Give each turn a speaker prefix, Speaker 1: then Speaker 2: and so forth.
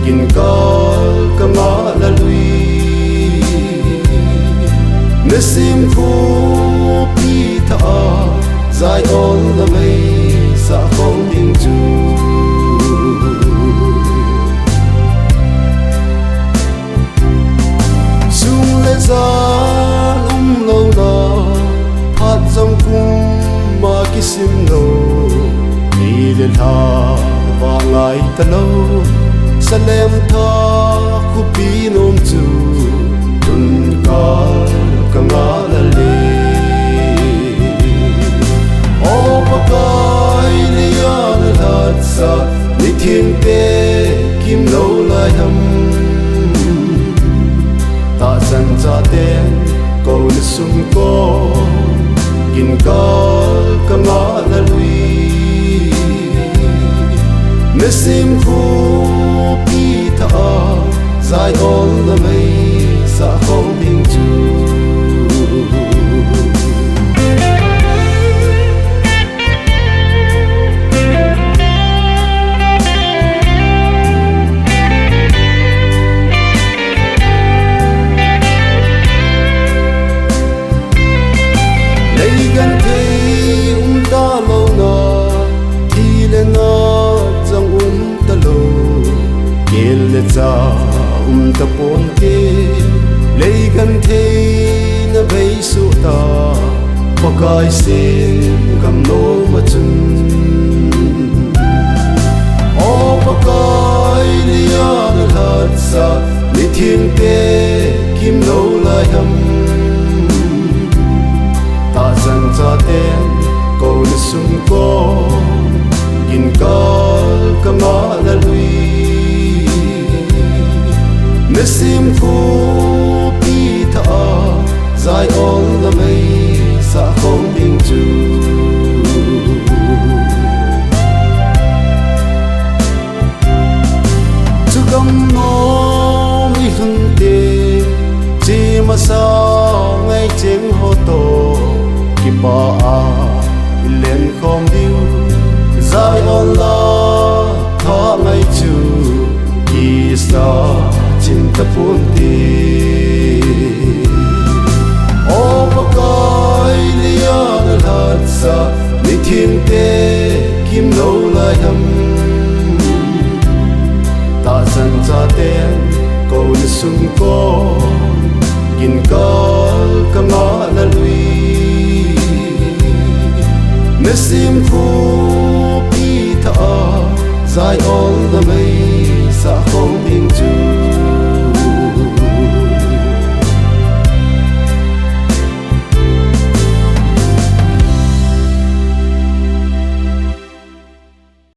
Speaker 1: kin kal kama la lui Nesim khu pi tha zai on la mai sa không ding chu sung le za lo na phat jong kum ma kisim lo ni le tha wa ngai ta lo salem tha khu pi nom chu tun ka kama la le o pa kai le ya la sa ni thiên te kim lo la ham ta san cha ten ko le sum ko kin kal kama la lui Nesim khu pi tha zai on la mai sa không ding chu lấy gan thấy ta lâu na thì lên na trong ta lâu kêu le cha ta pon ke lấy gan thấy na bay su ta pakai sen kam no ma chun o pakai lia na hat sa ni thiên te kim lo lai ham ta san cha ten ko le sum ko kin kal kama la lui Nesim khu pi tha zai on la mai sa không ding chu chu gam no mi hun te chi ma sa ngai cheng ho to ki pa a len khom diu zai on la tha ngai chu ki sa chin ta pun ti o pa kai lia na lat sa ni thiên te kim lo lai ham ta san cha ten ko le sum ko kin kal kama la lui Nesim khu pi tha zai on la mai